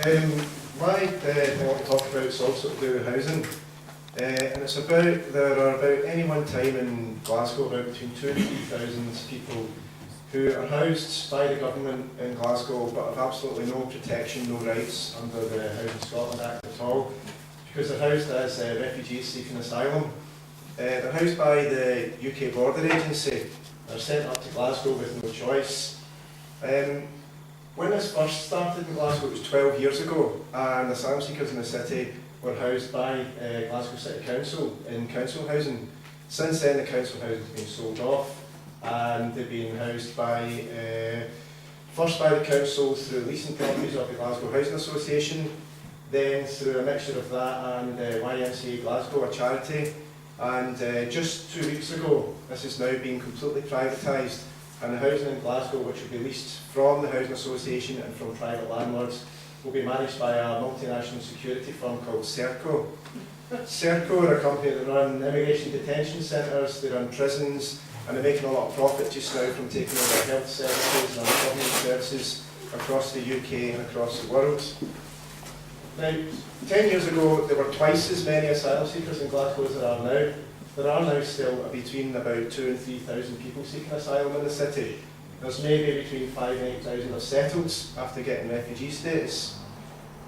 My thing I want to talk about is also to do with housing. And it's about, there are about any one time in Glasgow about between 2,000 and 3,000 people who are housed by the government in Glasgow but have absolutely no protection, no rights under the Housing Scotland Act at all, because they're housed as refugees seeking asylum. They're housed by the UK Border Agency. They're sent up to Glasgow with no choice. When this first started in Glasgow, it was 12 years ago, and asylum seekers in the city were housed by Glasgow City Council in council housing. Since then, the council housing has been sold off, and they've been housed by, first by the council through leasing properties of the Glasgow Housing Association, then through a mixture of that and YMCA Glasgow, a charity, and just 2 weeks ago, this has now been completely privatised, and the housing in Glasgow, which will be leased from the Housing Association and from private landlords, will be managed by a multinational security firm called Serco. Serco are a company that run immigration detention centres, they run prisons, and they're making a lot of profit just now from taking over health services and government services across the UK and across the world. Now, 10 years ago, there were twice as many asylum seekers in Glasgow as there are now. There are now still between about 2,000 and 3,000 people seeking asylum in the city. There's maybe between 5,000 and 8,000 have settled after getting refugee status.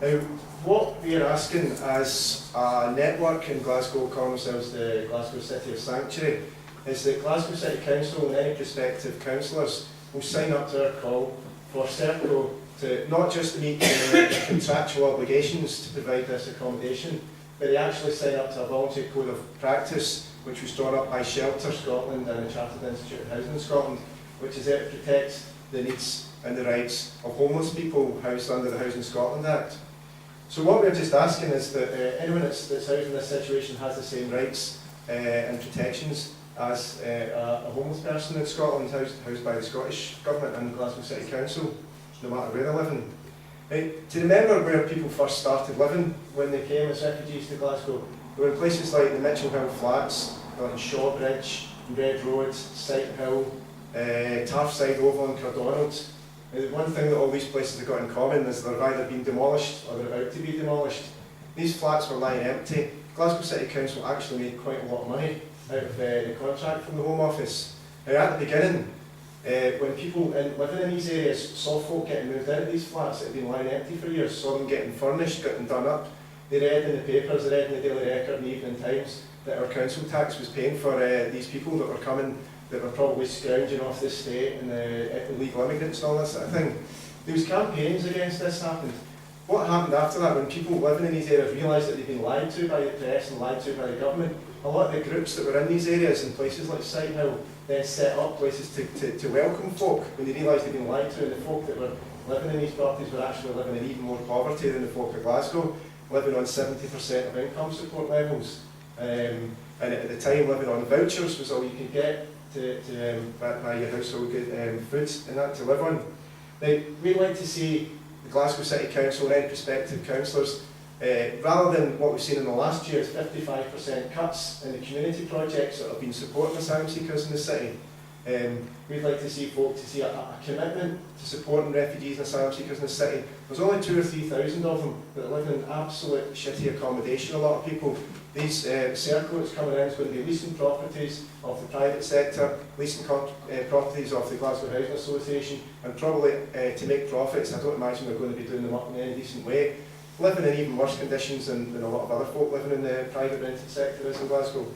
Now, what we are asking as a network in Glasgow, calling ourselves the Glasgow City of Sanctuary, is that Glasgow City Council and any prospective councillors will sign up to our call for Serco to not just meet the contractual obligations to provide this accommodation, but they actually sign up to a voluntary code of practice which was drawn up by Shelter Scotland and the Chartered Institute of Housing in Scotland, which is there to protect the needs and the rights of homeless people housed under the Housing Scotland Act. So what we're just asking is that anyone that's housed in this situation has the same rights and protections as a homeless person in Scotland housed by the Scottish Government and the Glasgow City Council, no matter where they're living. To remember where people first started living when they came as refugees to Glasgow, they were in places like the Mitchell Hill Flats, like Shawbridge, Red Road, Sighthill, Tarfside, Oval and Cardonald. One thing that all these places have got in common is they've either been demolished or they're about to be demolished. These flats were lying empty. Glasgow City Council actually made quite a lot of money out of the contract from the Home Office. At the beginning, when people living in these areas saw folk getting moved into these flats that had been lying empty for years, saw them getting furnished, getting done up, they read in the papers, they read in the Daily Record and the Evening Times that our council tax was paying for these people that were coming, that were probably scrounging off the estate and illegal immigrants and all that sort of thing. There was campaigns against this happened. What happened after that, when people living in these areas realised that they'd been lied to by the press and lied to by the government, a lot of the groups that were in these areas in places like Sighthill then set up places to welcome folk when they realised they'd been lied to, and the folk that were living in these properties were actually living in even more poverty than the folk of Glasgow, living on 70% of income support levels. And at the time, living on vouchers was all you could get to buy your household good foods and that to live on. Now, we'd like to see the Glasgow City Council and any prospective councillors, rather than what we've seen in the last year, is 55% cuts in the community projects that have been supporting asylum seekers in the city. We'd like to see folk to see a commitment to supporting refugees and asylum seekers in the city. There's only 2,000 or 3,000 of them that live in absolute shitty accommodation, a lot of people. These Serco that's coming in is going to be leasing properties of the private sector, leasing properties of the Glasgow Housing Association, and probably to make profits. I don't imagine they're going to be doing them up in any decent way. Living in even worse conditions than a lot of other folk living in the private rented sector is in Glasgow.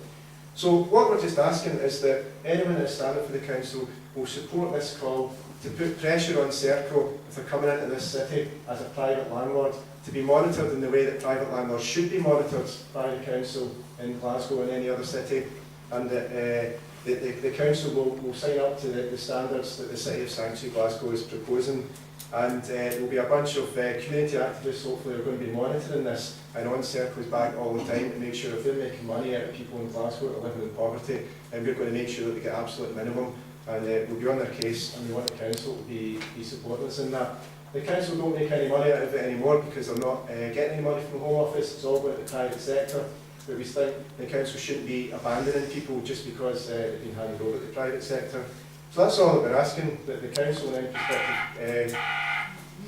So what we're just asking is that anyone that's standing for the council will support this call to put pressure on Serco if they're coming into this city as a private landlord, to be monitored in the way that private landlords should be monitored by the council in Glasgow and any other city, and that the council will sign up to the standards that the City of Sanctuary Glasgow is proposing. And there will be a bunch of community activists hopefully are going to be monitoring this and on Serco's back all the time to make sure if they're making money out of people in Glasgow that are living in poverty, and we're going to make sure that they get absolute minimum, and we'll be on their case, and we want the council to be supporting us in that. The council don't make any money out of it anymore because they're not getting any money from the Home Office, it's all going to the private sector, but we think the council shouldn't be abandoning people just because they've been handed over to the private sector. So that's all that we're asking, that the council and any prospective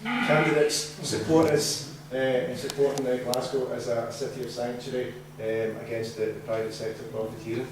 candidates support us in supporting Glasgow as a city of sanctuary against the private sector profiteering.